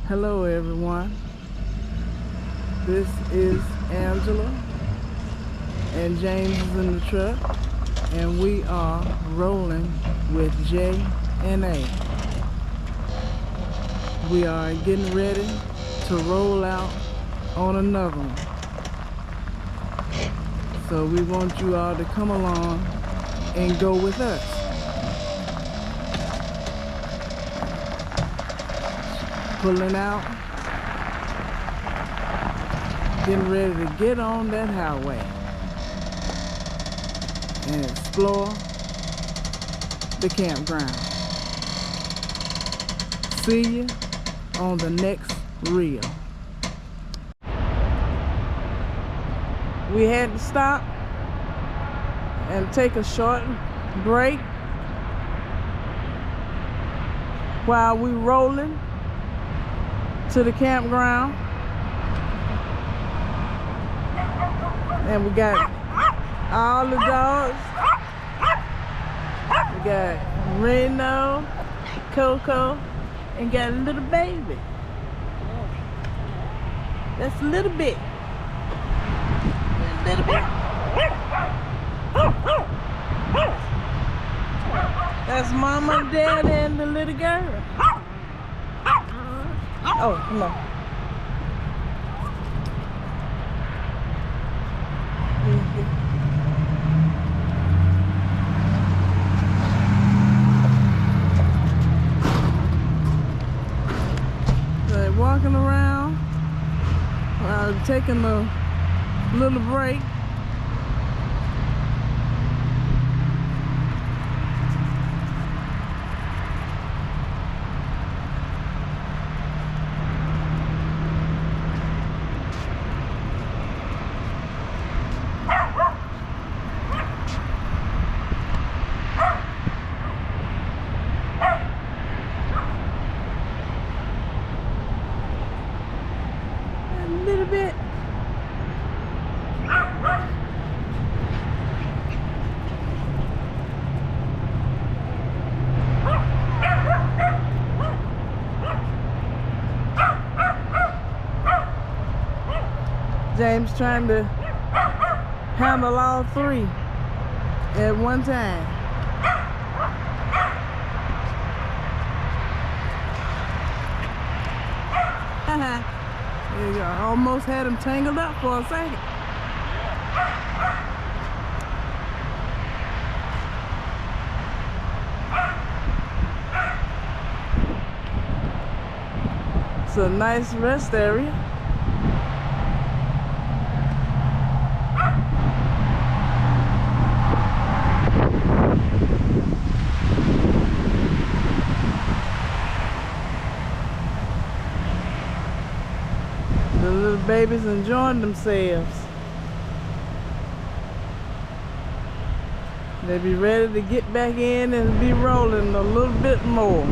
Hello everyone, this is Angela and James is in the truck and we are rolling with J and A. We are getting ready to roll out on another one. So we want you all to come along and go with us. Pulling out, getting ready to get on that highway and explore the campground. See you on the next reel. We had to stop and take a short break while we rolling to the campground, and we got all the dogs. We got Reno, Coco, and got a little baby. That's a little bit. A little bit. That's Mama, Dad, and the little girl. Oh, come on. So they're walking around while taking a little break. Little bit. James trying to handle all three at one time. There you go. I almost had him tangled up for a second. It's a nice rest area. The little babies enjoying themselves. They be ready to get back in and be rolling a little bit more.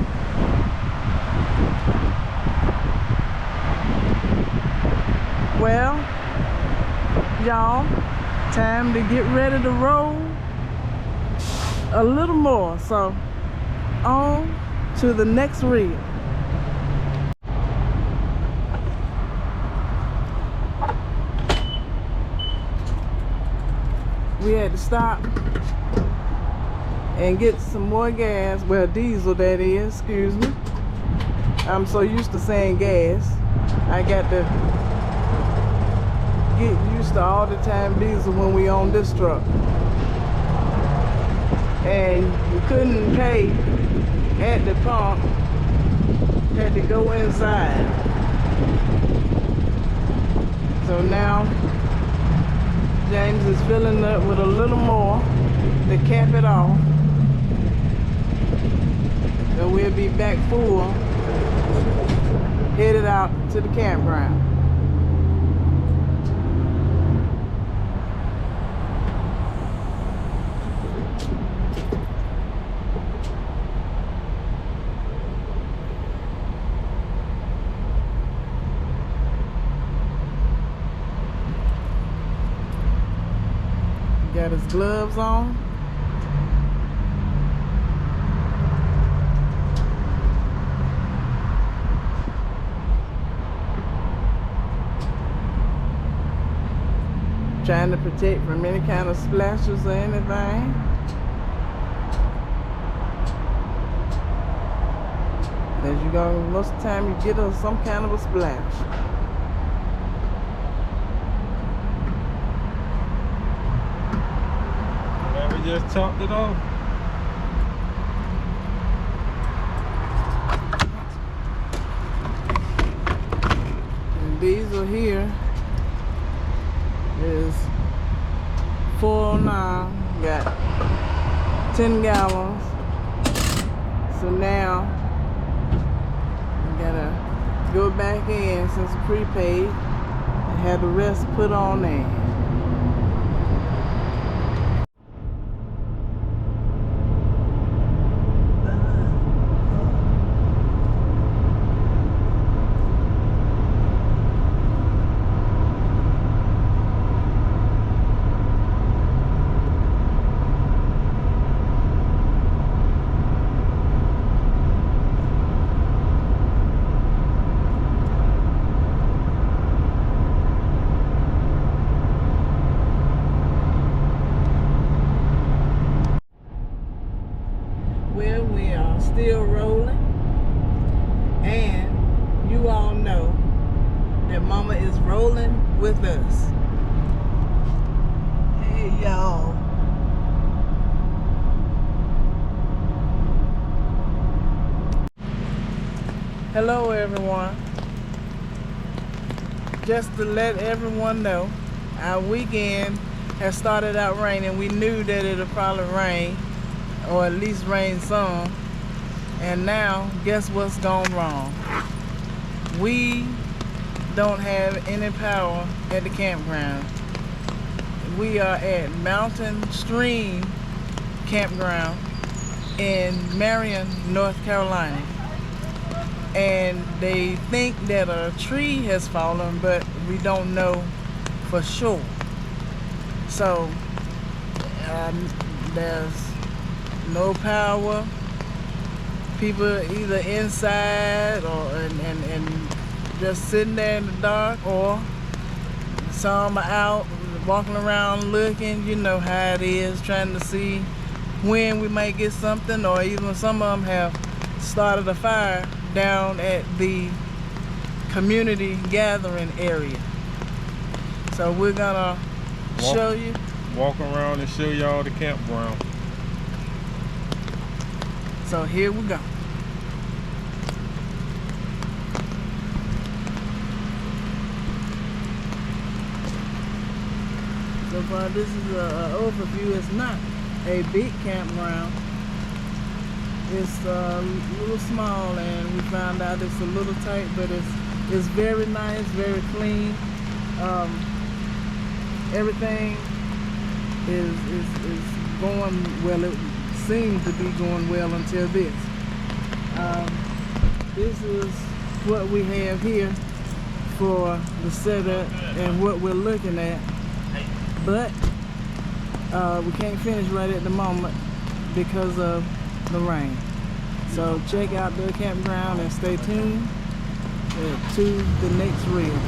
Well, y'all, time to get ready to roll a little more. So, on to the next reel. We had to stop and get some more gas. Well, diesel that is, excuse me. I'm so used to saying gas. I got to get used to all the time diesel when we on this truck. And we couldn't pay at the pump. Had to go inside. So now James is filling up with a little more to cap it off. So we'll be back full, headed out to the campground. Got his gloves on. trying to protect from any kind of splashes or anything. As you go, most of the time you get some kind of a splash. And we just topped it off. And diesel here is 409, got 10 gallons. So now gotta go back in since it's prepaid and have the rest put on there. Well, we are still rolling, and you all know that Mama is rolling with us. Hey, y'all. Hello, everyone. Just to let everyone know, our weekend has started out raining. We knew that it'll probably rain, or at least rain some. And now, guess what's gone wrong? We don't have any power at the campground. We are at Mountain Stream Campground in Marion, North Carolina. And they think that a tree has fallen, but we don't know for sure. So, there's no power. People either inside or and just sitting there in the dark, or some are out walking around looking. You know how it is, trying to see when we might get something, or even some of them have started a fire down at the community gathering area. So we're gonna show you. Walk around and show y'all the campground. So here we go. So far this is an overview. It's not a big campground. It's a little small, and we found out it's a little tight, but it's very nice, very clean. Everything is going well. It seemed to be going well until this. This is what we have here for the setup and what we're looking at, but we can't finish right at the moment because of the rain. So check out the campground and stay tuned to the next reel.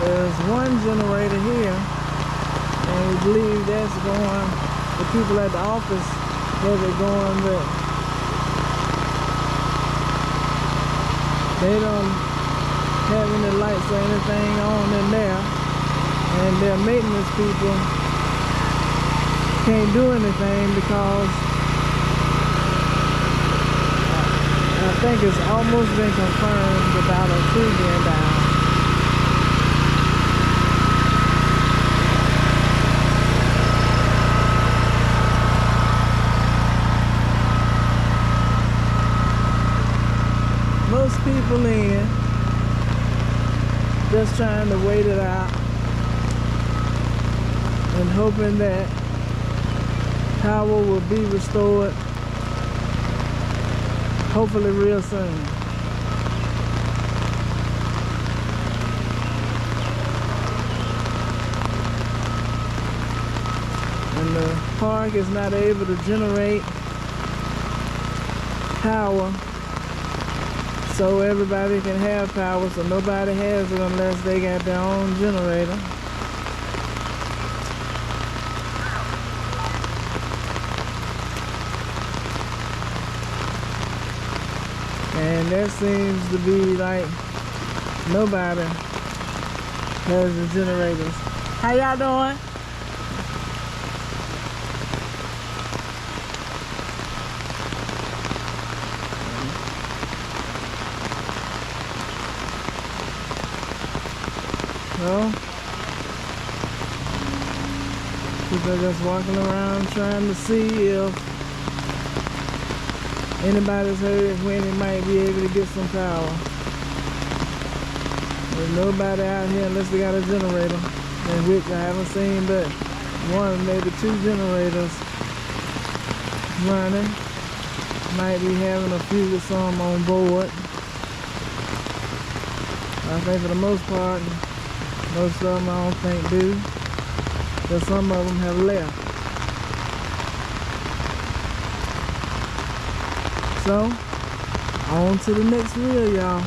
There's one generator here, and we believe that's going, the people at the office have it going, but they don't have any lights or anything on in there, and their maintenance people can't do anything because I think it's almost been confirmed about a tree being down. Most people in just trying to wait it out and hoping that power will be restored hopefully real soon. And the park is not able to generate power so everybody can have power, so nobody has it unless they got their own generator. And that seems to be like nobody has the generators. How y'all doing? No? People are just walking around trying to see if anybody's heard when it might be able to get some power. There's nobody out here unless they got a generator, in which I haven't seen but one, maybe two generators running. Might be having a few of some on board. I think for the most part, most of them I don't think do, but some of them have left. So, on to the next reel, y'all.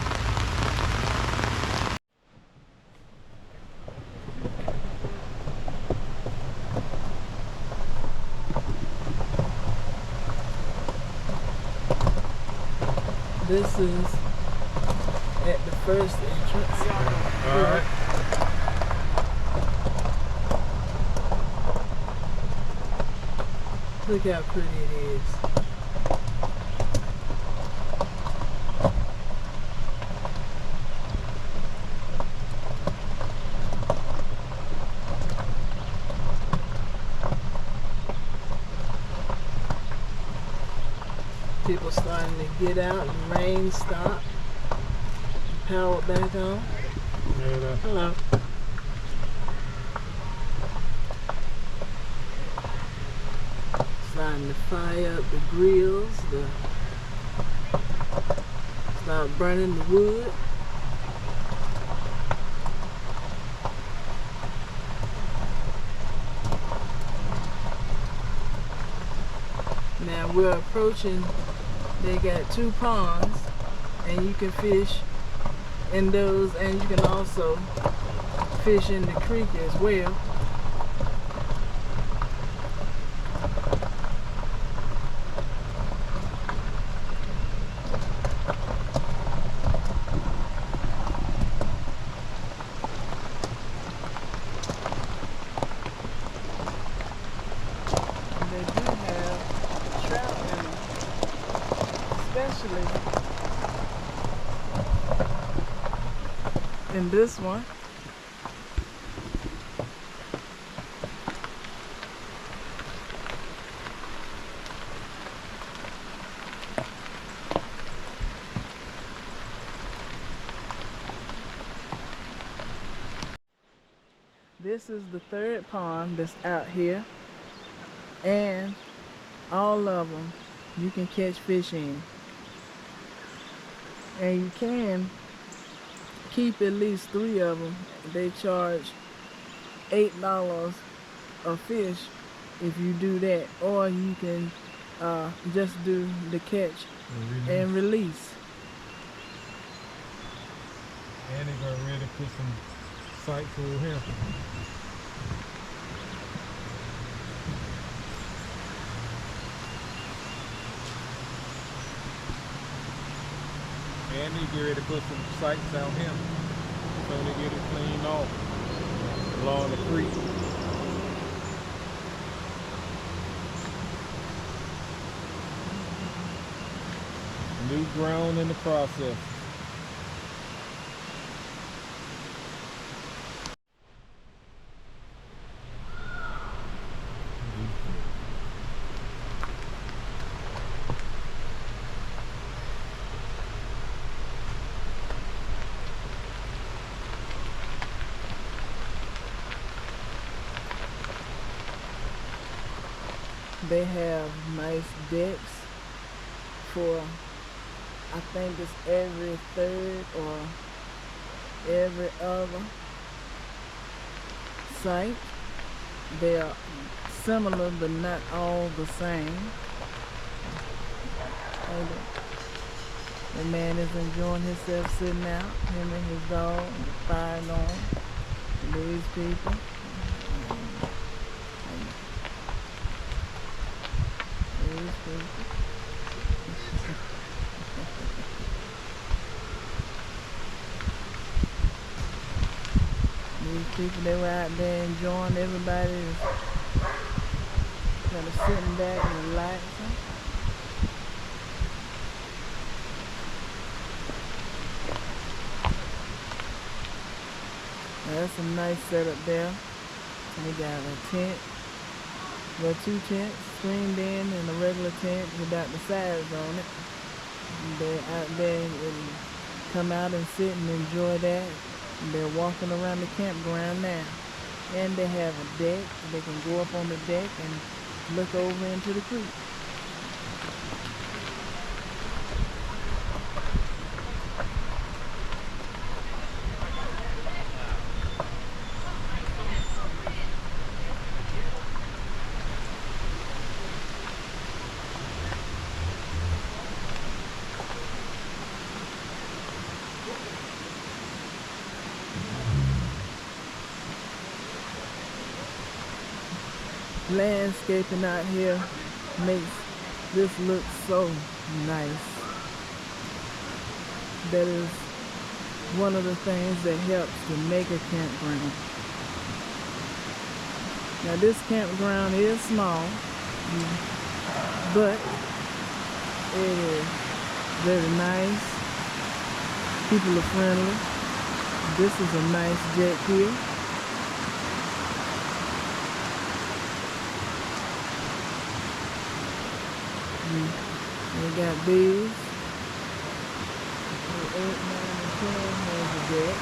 This is at the first entrance. Alright. Look how pretty it is. People starting to get out, the rain stopped, power back on. Hello. Starting to fire up the grills, start burning the wood. Now we're approaching, they got 2 ponds and you can fish in those, and you can also fish in the creek as well. In this one. This is the 3rd pond that's out here, and all of them you can catch fish in, and you can keep at least 3 of them. They charge $8 a fish if you do that, or you can just do the catch and release. And they got ready to put some sights over here. And they get ready to put some sights out here, so they get it cleaned off along the creek. New ground in the process. They have nice decks for, I think it's every 3rd or every other site. They are similar but not all the same. The man is enjoying himself sitting out, him and his dog, the fire going. These people. These people. These people, they were out there enjoying. Everybody is kind of sitting back and relaxing. That's a nice setup there. We got a tent, well, 2 tents, screened in, and a regular tent without the sides on it. They're out there and come out and sit and enjoy that. They're walking around the campground now. And they have a deck. They can go up on the deck and look over into the creek. Landscaping out here makes this look so nice. That is one of the things that helps to make a campground. Now this campground is small, but it is very nice. People are friendly. This is a nice deck here. We got these. 8, 9, and 10 has a deck.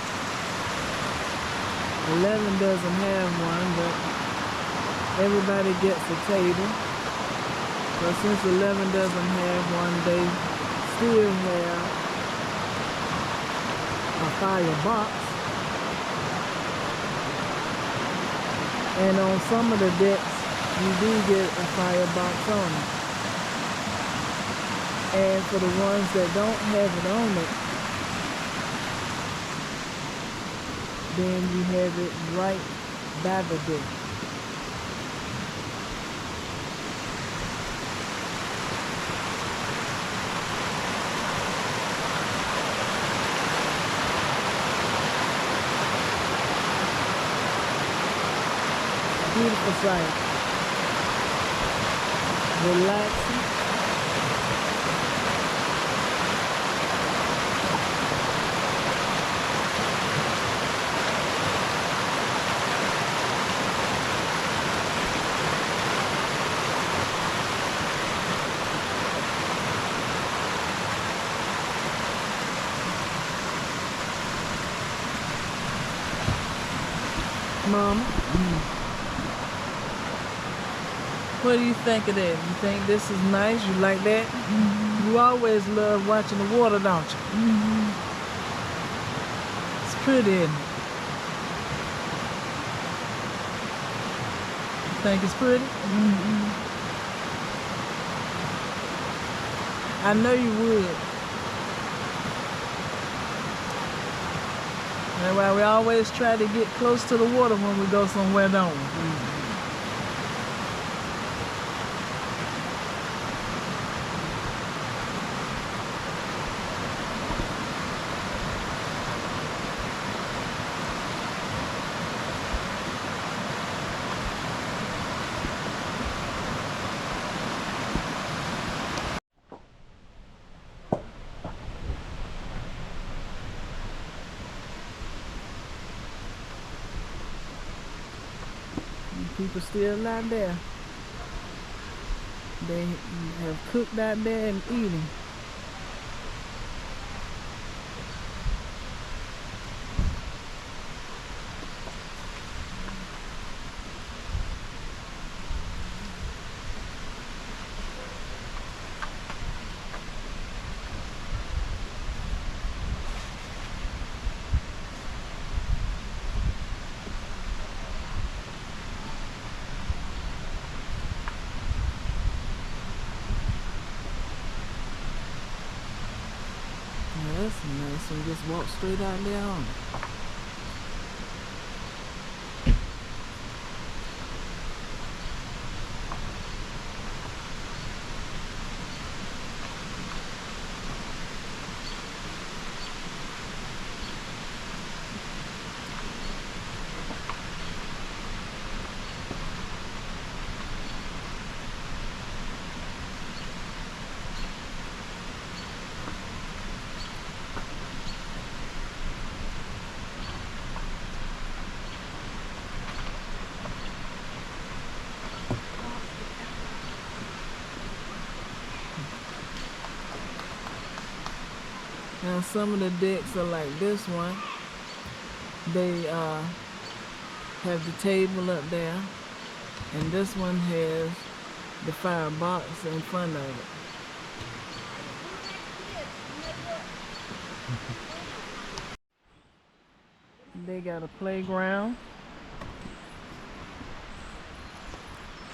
11 doesn't have one, but everybody gets a table. So since 11 doesn't have one, they still have a firebox. And on some of the decks, you do get a firebox on it. And for the ones that don't have it on it, then you have it right by the deck. Beautiful sight. Relaxing. Mama, what do you think of that? You think this is nice? You like that? You always love watching the water, don't you? It's pretty, isn't it? You think it's pretty? I know you would. That's why we always try to get close to the water when we go somewhere, don't we? People still out there. They have cooked out there and eating. That's nice one. Just walk straight out there on it. Now some of the decks are like this one. They have the table up there, and this one has the firebox in front of it. They got a playground.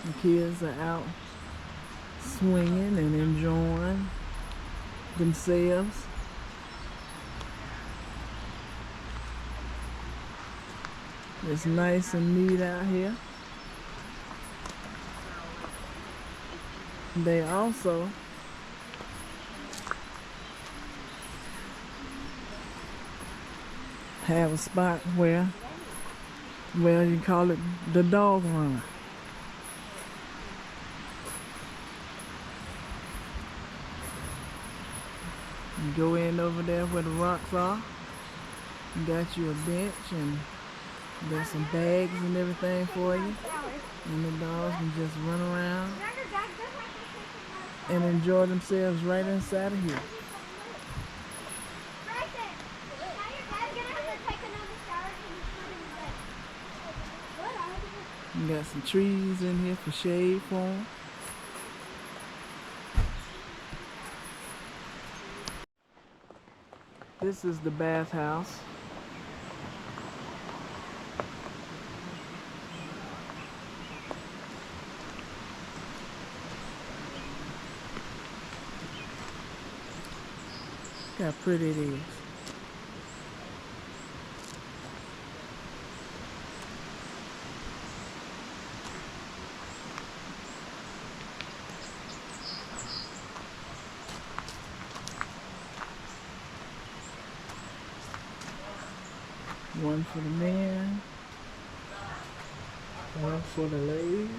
The kids are out swinging and enjoying themselves. It's nice and neat out here. They also have a spot where, well, you call it the dog run. You go in over there where the rocks are. You got you a bench and there's some bags and everything for you. And the dogs can just run around and enjoy themselves right inside of here. You got some trees in here for shade for them. This is the bathhouse. Look how pretty it is. One for the men, one for the ladies.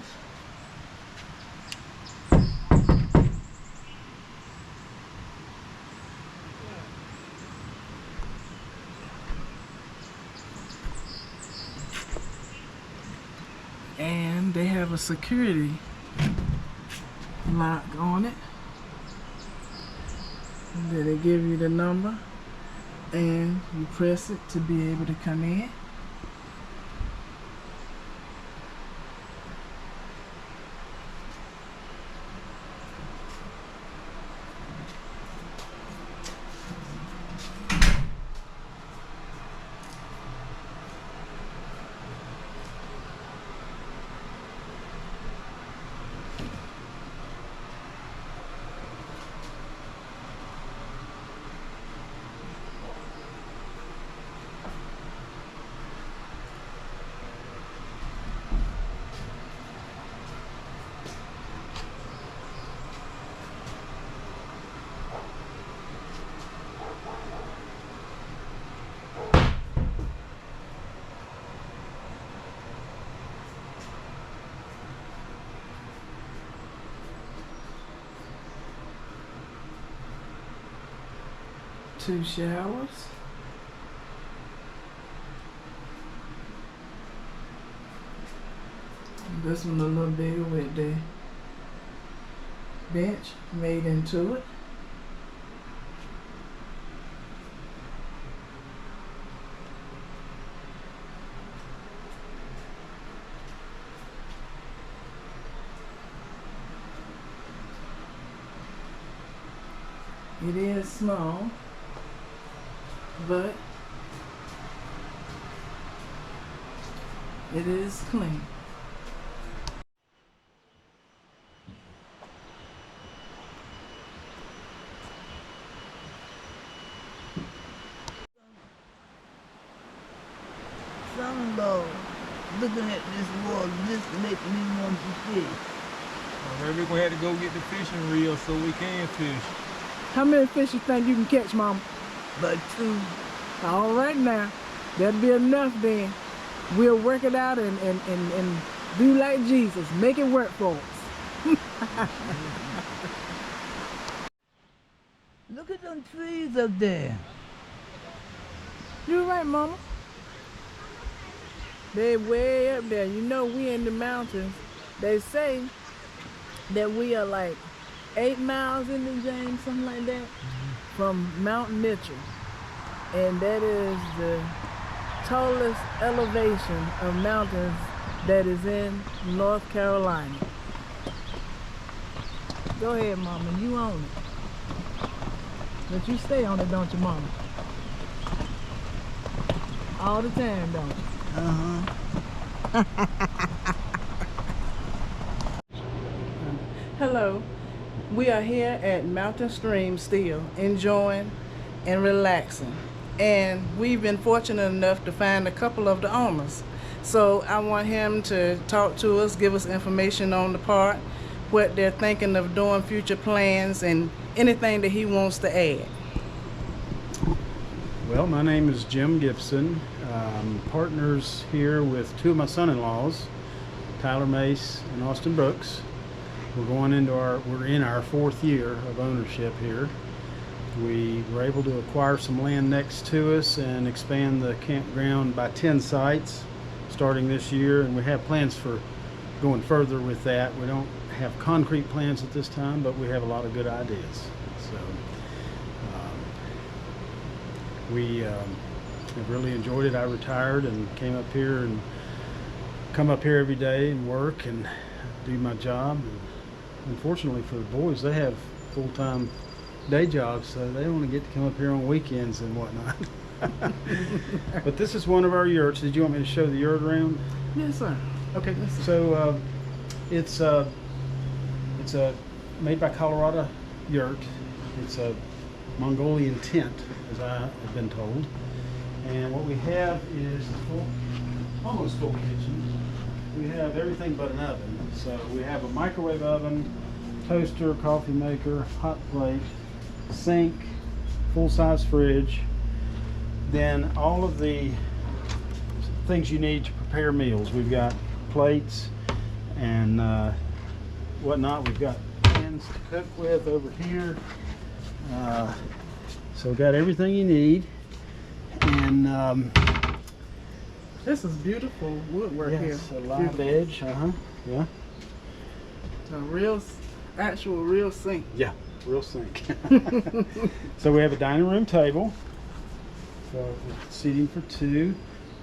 And they have a security lock on it. And then they give you the number and you press it to be able to come in. Two showers. This one a little bigger with the bench made into it. It is small, but it is clean. Lord. Looking at this water, this make me want to fish. Well, maybe we had to go get the fishing reel so we can fish. How many fish you think you can catch, Mama? But 2. All right now. That'll be enough then. We'll work it out and do like Jesus. Make it work for us. Look at them trees up there. You're right, Mama. They way up there. You know we in the mountains. They say that we are like 8 miles in the James, something like that, from Mount Mitchell. And that is the tallest elevation of mountains that is in North Carolina. Go ahead, Mama, you own it. But you stay on it, don't you, Mama? All the time, don't you? Hello, we are here at Mountain Stream still, enjoying and relaxing. And we've been fortunate enough to find a couple of the owners. So I want him to talk to us, give us information on the park, what they're thinking of doing, future plans, and anything that he wants to add. Well, my name is Jim Gibson. I'm partners here with 2 of my son-in-laws, Tyler Mace and Austin Brooks. We're in our 4th year of ownership here. We were able to acquire some land next to us and expand the campground by 10 sites starting this year, and we have plans for going further with that. We don't have concrete plans at this time, but we have a lot of good ideas. So we have really enjoyed it. I retired and came up here and come up here every day and work and do my job. And unfortunately for the boys, they have full-time day jobs, so they only get to come up here on weekends and whatnot. But this is one of our yurts. Did you want me to show the yurt around? Yes, sir. Okay. So it's a made by Colorado yurt. It's a Mongolian tent, as I have been told. And what we have is a almost full kitchen. We have everything but an oven. So we have a microwave oven, toaster, coffee maker, hot plate, sink, full-size fridge, then all of the things you need to prepare meals. We've got plates and whatnot. We've got pans to cook with over here. So we've got everything you need. And this is beautiful woodwork here. yes, a live edge. Yeah. It's a actual real sink. Yeah, real sink. So we have a dining room table. So with seating for 2.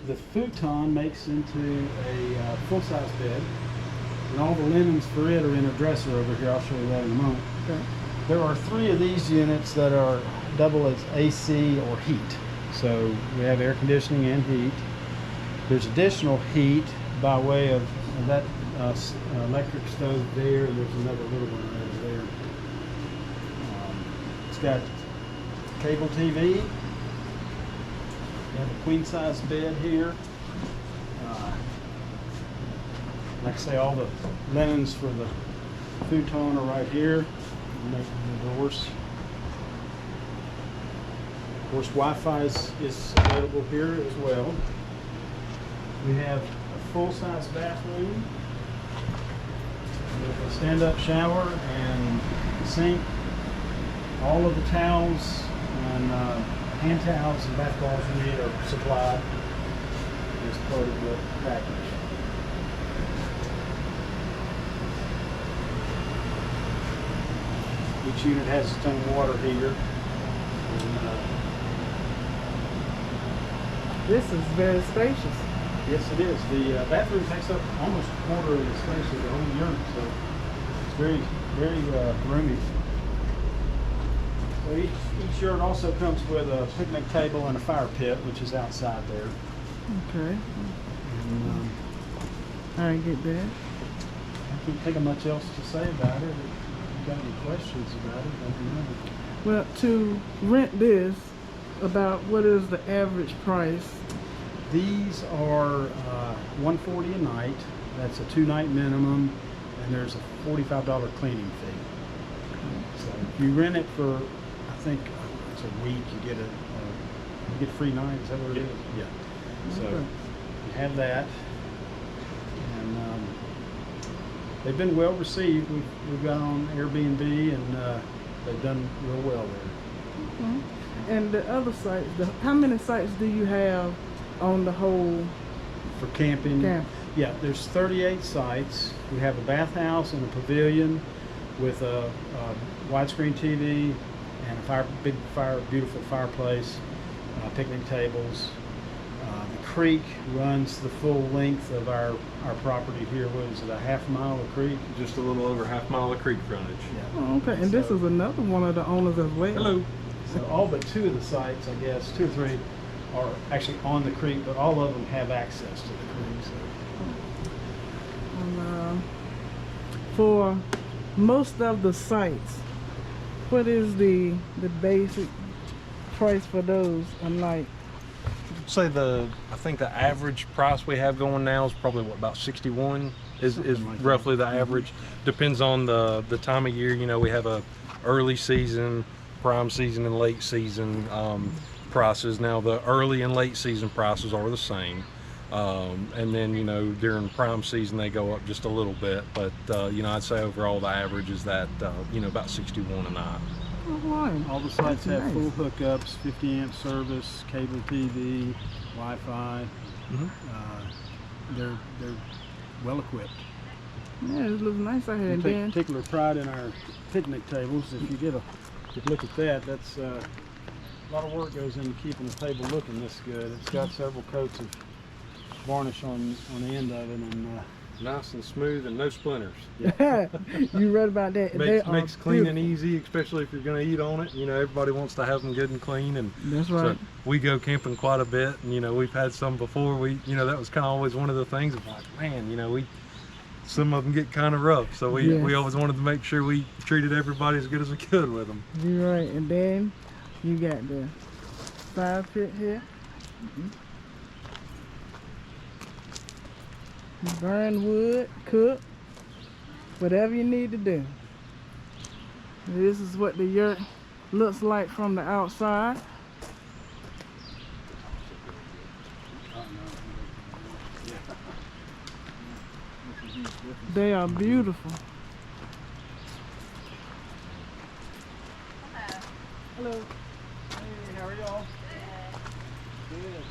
The futon makes into a full-size bed, and all the linens for it are in a dresser over here. I'll show you that in a moment. Okay. There are 3 of these units that are double as AC or heat. So we have air conditioning and heat. There's additional heat by way of that electric stove there, and there's another little one over there. It's got cable TV. We have a queen size bed here. Like I say, all the linens for the futon are right here. And the doors. Of course, Wi-Fi is available here as well. We have a full-size bathroom with a stand-up shower and sink. All of the towels and hand towels and bath balls you need are supplied as part of the package. Each unit has its own water heater. And, This is very spacious. yes, it is. The bathroom takes up almost a quarter of the space of the whole unit, so it's very, very roomy. So each yurt also comes with a picnic table and a fire pit, which is outside there. Okay. And, I get that. I can't think of much else to say about it. If you've got any questions about it, let me know. Well, to rent this, about what is the average price These are $140 a night. That's a 2-night minimum, and there's a $45 cleaning fee. So if you rent it for, I think it's a week, you get a free night. Is that what it is? Yeah. So you have that, and they've been well received. We've got on Airbnb, and they've done real well there. Okay. And the other sites, how many sites do you have on the whole For camping, camp? yeah, there's 38 sites. We have a bathhouse and a pavilion with a widescreen TV and a beautiful fireplace, picnic tables. The creek runs the full length of our property here. What is it, a half mile of creek? Just a little over half mile of creek frontage. Yeah. Oh, okay. And this is another one of the owners as well. Hello. So all but 2 of the sites, I guess, 2 or 3 are actually on the creek, but all of them have access to the creek. So. And, for most of the sites, what is the basic price for those a night? Say I think the average price we have going now is probably what, about 61 is Something like roughly that. the average. Depends on the time of year. You know, we have a early season, prime season, and late season prices. Now the early and late season prices are the same, and then, you know, during prime season they go up just a little bit, but you know, I'd say overall the average is that you know, about 61 a night. Oh, right. All the sites That's have nice. full hookups, 50 amp service, cable TV, Wi-Fi. They're well equipped. Yeah, it looks nice out here. We And take then, particular pride in our picnic tables. If you get a look at that, that's a lot of work goes into keeping the table looking this good. It's got several coats of varnish on the end of it, and Nice and smooth and no splinters. you read about that. Makes cleaning easy, especially if you're going to eat on it. You know, everybody wants to have them good and clean, and That's right. so we go camping quite a bit, and you know, we've had some before. You know, that was kind of always one of the things of like, man, you know, some of them get kind of rough, so we Yes. always wanted to make sure we treated everybody as good as we could with them. You're right. And then you got the fire pit here. Burn wood, cook, whatever you need to do. This is what the yurt looks like from the outside. They are beautiful. Hello. hey, how are y'all? Good.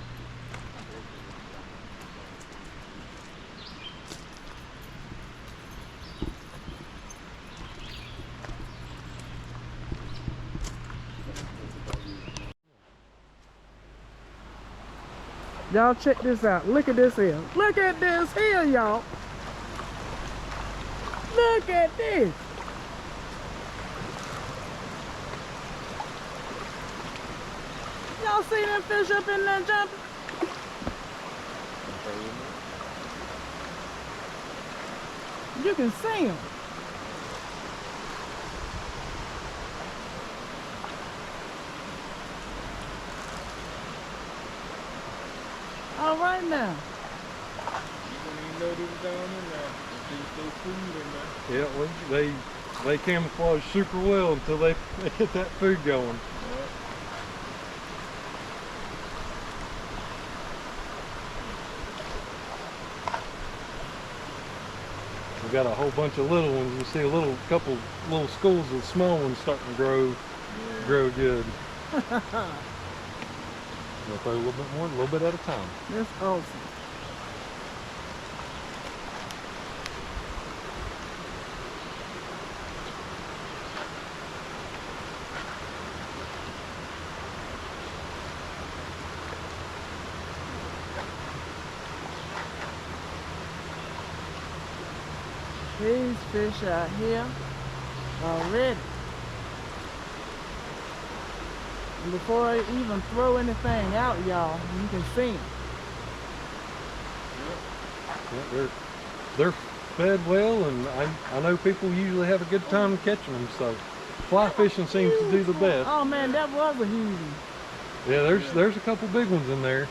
Y'all check this out. Look at this here. Look at this here, y'all. Look at this. Y'all see them fish up in there jumping? You can see them. All right now. Yeah, they camouflage super well until they get that food going. We got a whole bunch of little ones. You see a couple little schools of small ones starting to grow good. We'll throw a little bit more, a little bit at a time. That's awesome. These fish out here already. And before I even throw anything out, y'all, you can see them. Yeah, they're fed well, and I know people usually have a good time catching them. So fly fishing seems to do the best. Oh man, that was a huge one. Yeah, there's a couple big ones in there.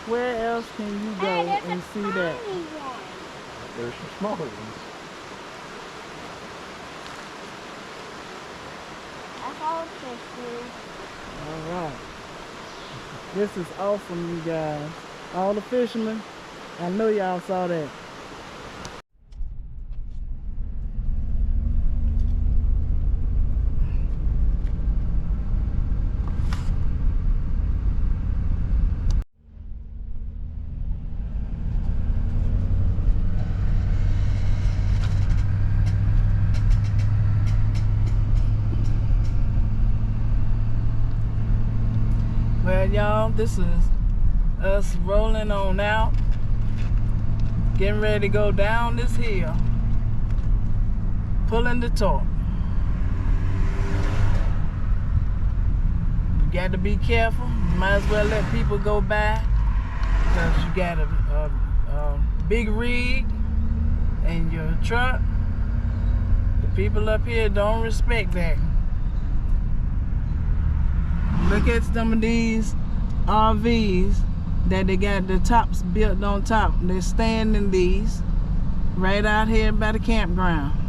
Where else can you go and see that? There's some smaller ones. All right. This is awesome, you guys. All the fishermen, I know y'all saw that. Well, y'all, this is us rolling on out, getting ready to go down this hill, pulling the torque. You got to be careful. You might as well let people go by because you got a big rig in your truck. The people up here don't respect that. Look at some of these RVs that they got the tops built on top. They're staying in these right out here by the campground.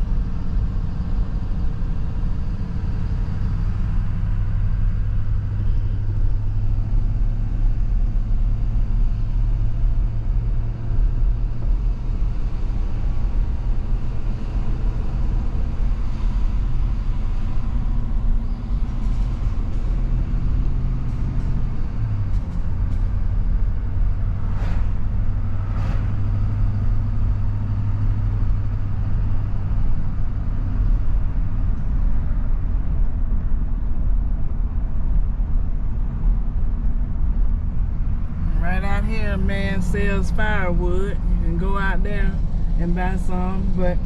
Here a man sells firewood. You can go out there and buy some, but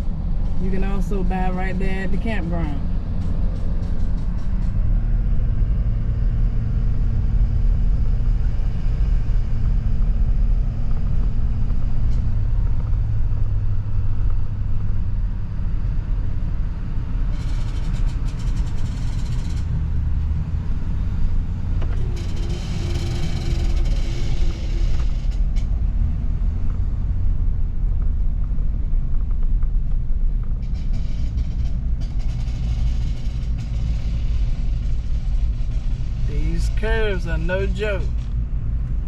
you can also buy right there at the campground. Curves are no joke,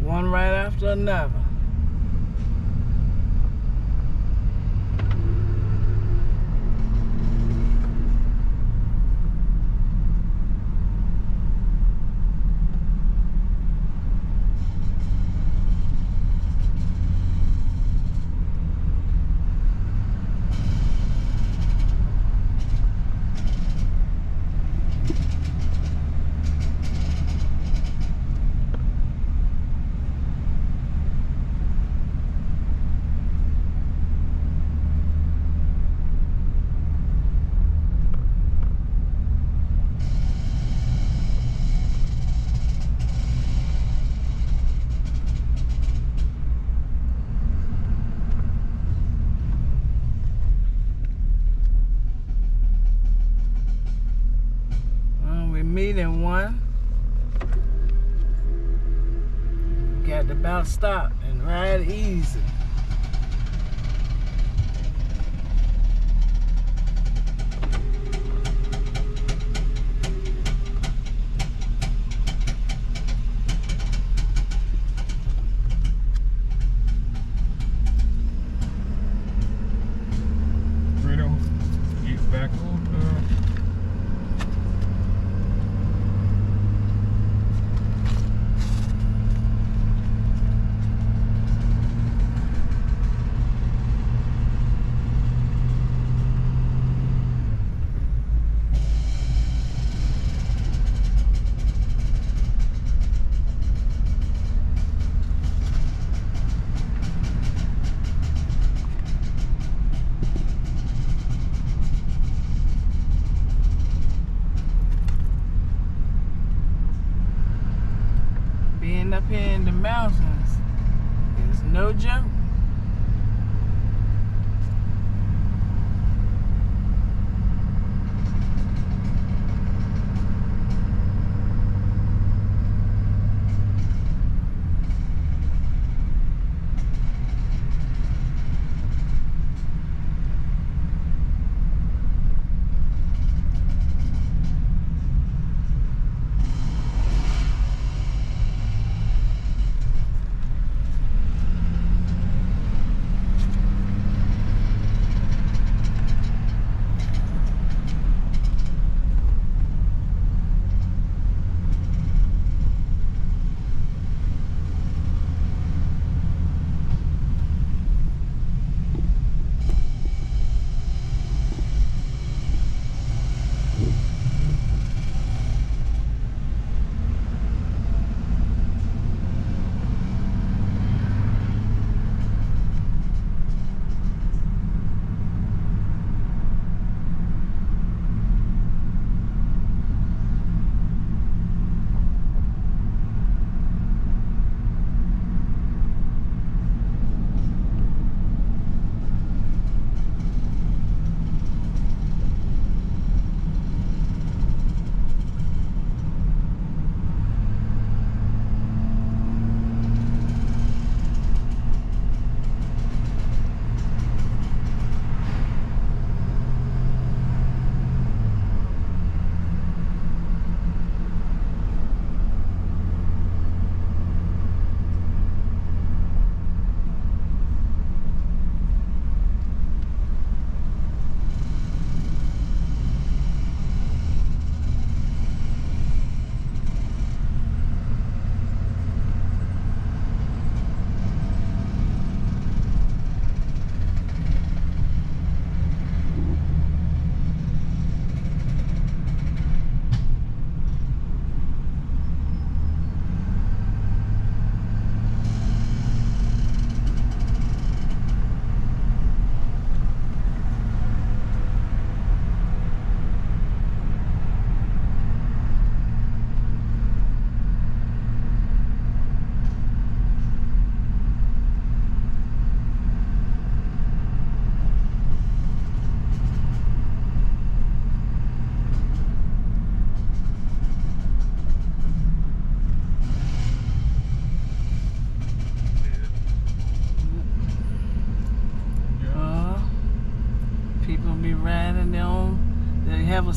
one right after another. Meeting one. Got to about stop and ride easy. Reno, get back on. Being up here in the mountains is no joke.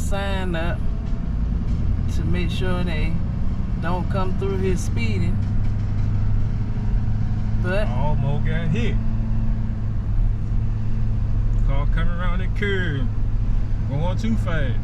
sign up to make sure they don't come through here speeding. But I almost got hit. Car coming around that curve, going too fast.